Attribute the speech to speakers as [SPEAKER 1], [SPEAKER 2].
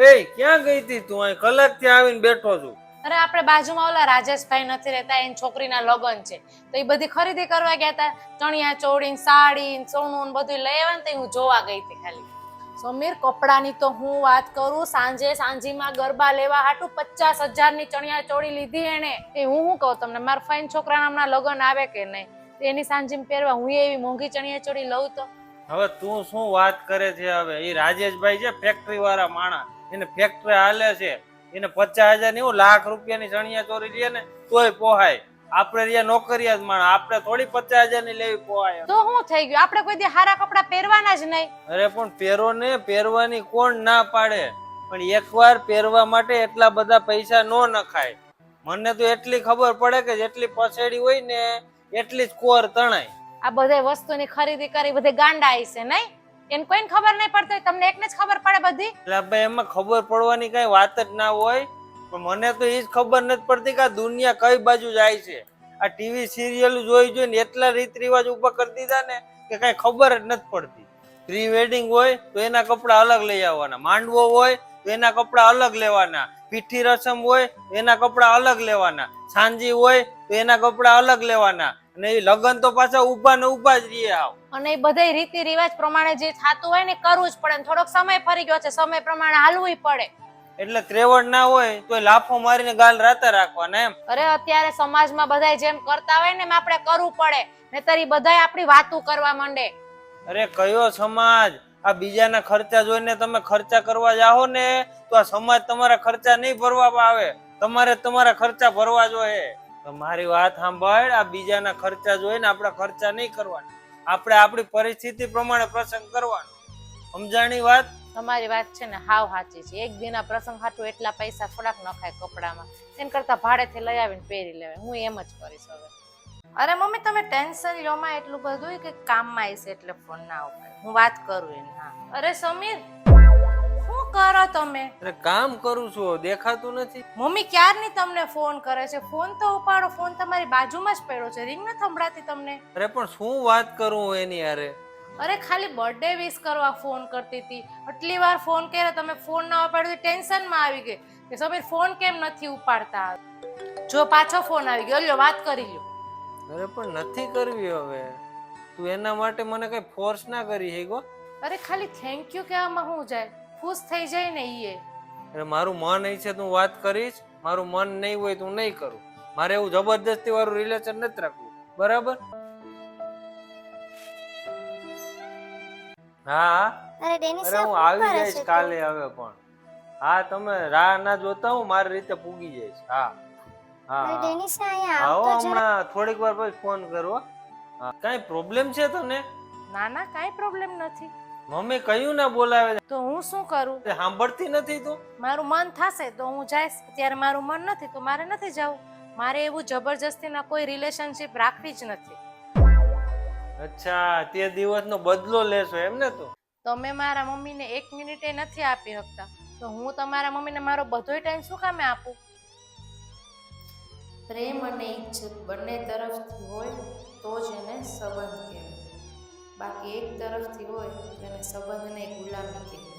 [SPEAKER 1] એ ક્યાં ગઈ તી તું? અહીં કલાકથી આવીને બેઠો છું.
[SPEAKER 2] અરે આપણે બાજુમાં ઓલા રાજેશભાઈ નથી રહેતા, એની છોકરીના લગ્ન છે તો એ બધી ખરીદી કરવા ગયા હતા. ચણિયા ચોળી, સાડી, સોનું બધું લઈ આવ્યા ને તો હું જોવા ગઈ હતી ખાલી. સમીર, કપડાની તો હું વાત કરું, સાંજીમાં ગરબા લેવા હાટું 50,000 ની ચણિયા ચોળી લીધી એને. એ હું કહું તમને, મારા ફાઈન છોકરાના હમણાં લગ્ન આવે કે નહીં, એની સાંજીમાં પહેરવા હું એવી મોંઘી ચણિયા ચોળી લઉં તો.
[SPEAKER 1] હવે તું શું વાત કરે છે? હવે એ રાજેશભાઈ છે ફેક્ટરી વાળા માણસ, એને ફેક્ટરી હાલે છે, એને 50,000 ની લાખ રૂપિયાની ચણિયા ચોરી લે ને તોય પોહાય. આપણે રહ્યા નોકરિયા જ માણસ, આપણે થોડી 50,000 ની લેવી પોહાય.
[SPEAKER 2] તો શું થઈ ગયું? આપણે કોઈ દી હારા કપડા પહેરવાના જ નહીં.
[SPEAKER 1] અરે પણ પહેરો ને, પહેરવાની કોણ ના પાડે, પણ એકવાર પહેરવા માટે એટલા બધા પૈસા નો નખાય. મને તો એટલી ખબર પડે કે જેટલી પછેડી હોય ને એટલી જ કોર તણાય.
[SPEAKER 2] આ બધે વસ્તુની ખરીદી કરી બધે ગાંડા આવી છે નહીં? એને કોઈને ખબર નહીં પડતી, તમને એકને જ ખબર પડે બધી.
[SPEAKER 1] એટલે ભાઈ એમાં ખબર પડવાની કઈ વાત જ ના હોય, પણ મને તો એ જ ખબર નથી પડતી કે આ દુનિયા કઈ બાજુ જાય છે. આ ટીવી સિરિયલ જોઈને એટલા રીત રિવાજ ઉભા કરી દીધા ને કે કઈ ખબર જ નથી પડતી. પ્રી વેડિંગ હોય તો એના કપડા અલગ લઈ આવવાના, માંડવો હોય તો એના કપડા અલગ લેવાના, પીઠી રસમ હોય તો એના કપડા અલગ લેવાના, સાંજી હોય તો એના કપડા અલગ લેવાના, અને એ લગન તો પાછા ઉભા ને ઉભા જ રહીએ આવ.
[SPEAKER 2] અને એ બધા રીતિ રિવાજ પ્રમાણે જે થતું હોય ને કરવું જ પડે. થોડોક સમય ફરી ગયો છે, સમય પ્રમાણે હાલવું પડે.
[SPEAKER 1] એટલે ત્રેવડ ના હોય તો લાફો મારીને ગાલ રાતે રાખવાના એમ.
[SPEAKER 2] અરે અત્યારે સમાજમાં બધા જેમ કરતા હોય ને એમ આપણે કરવું પડે, નહીતર ઈ બધા આપણી વાતો કરવા માંડે.
[SPEAKER 1] અરે કયો સમાજ? આ બીજાના ખર્ચા જોઈને તમે ખર્ચા કરવા જાઓ ને તો આ સમાજ તમારા ખર્ચા નહીં ભરવા આવે, તમારે તમારા ખર્ચા ભરવા જોઈએ. તમારી વાત સાંભળ, આ બીજાના ખર્ચા જોઈને આપણા ખર્ચા નહીં કરવાના, આપણે આપણી પરિસ્થિતિ પ્રમાણે પ્રસંગ કરવાનો. સમજાણી વાત?
[SPEAKER 2] તમારી વાત છે ને હાવ સાચી છે. એક દિના પ્રસંગ હાટું એટલા પૈસા થોડાક નખાય કપડામાં, એના કરતા ભાડેથી લઈ આવીને પહેરી લેવાય. હું એમ જ કરીશ હવે. અરે મમ્મી, તમે ટેન્શન લો માં એટલું બધું કે કામમાં આવીશ એટલે ફોન ના ઉપાડે. હું વાત કરું એને. હા. અરે સમીર, શું કરો તમે?
[SPEAKER 1] અરે કામ કરું છું, દેખાતું નથી?
[SPEAKER 2] મમ્મી ક્યારની તમને ફોન કરે છે, ફોન તો ઉપાડો. ફોન તમારી બાજુમાં જ પડ્યો છે, રિંગ નથી સંભળાતી તમને?
[SPEAKER 1] અરે પણ શું વાત કરું એની યારે?
[SPEAKER 2] અરે ખાલી બર્થડે વિશ કરવા ફોન કરતી હતી. આટલી વાર ફોન કર્યો, તમે ફોન ના ઉપાડ્યો, ટેન્શનમાં આવી ગઈ કે સમીર ફોન કેમ નથી ઉપાડતા. જો પાછો ફોન આવી ગયો, લ્યો વાત કરી લ્યો.
[SPEAKER 1] અરે પણ નથી કરવી હવે, તું એના માટે મને કઈ ફોર્સ ના કરી હે ગો.
[SPEAKER 2] અરે ખાલી થેન્ક યુ કહેવામાં હું જાય, ખુશ થઈ જાય ને ઈ.
[SPEAKER 1] અરે મારું મન અહીં છે તું વાત કરીશ, મારું મન નહીં હોય તું નહીં કરું. મારે એવું જબરદસ્તી વાળું રિલેશન નથી રાખવું, બરાબર? હા, અરે હું આવી જઈશ કાલે હવે. પણ હા, તમે રાહ ના જોતા હું મારી રીતે પૂગી જઈશ. હા હા, આવો હમણાં થોડીક વાર પછી ફોન કરો. હા, કઈ પ્રોબ્લેમ છે તને?
[SPEAKER 2] ના ના, કાઈ પ્રોબ્લેમ નથી.
[SPEAKER 1] મમ્મી કયું ના બોલાવે
[SPEAKER 2] તો હું શું કરું?
[SPEAKER 1] સાંભળતી નથી તું?
[SPEAKER 2] મારું મન થશે તો હું જઈશ, ત્યારે મારું મન નથી તો મારે નથી જવું. મારે એવું જબરજસ્તીના કોઈ રિલેશનશિપ રાખવી જ નથી.
[SPEAKER 1] અચ્છા, તે દિવસનો બદલો લેશો એમ ને? તું
[SPEAKER 2] તમે મારા મમ્મીને 1 મિનિટે નથી આપી શકતા, તો હું તમારા મમ્મીને મારો બધોય ટાઈમ શું કામે આપું? પ્રેમ અને ઈજ્જત બંને તરફથી હોય તો જ એને સંબંધ કહેવાય, બાકી એક તરફથી હોય તો એને સંબંધ નહીં, ગુલામી કહેવાય.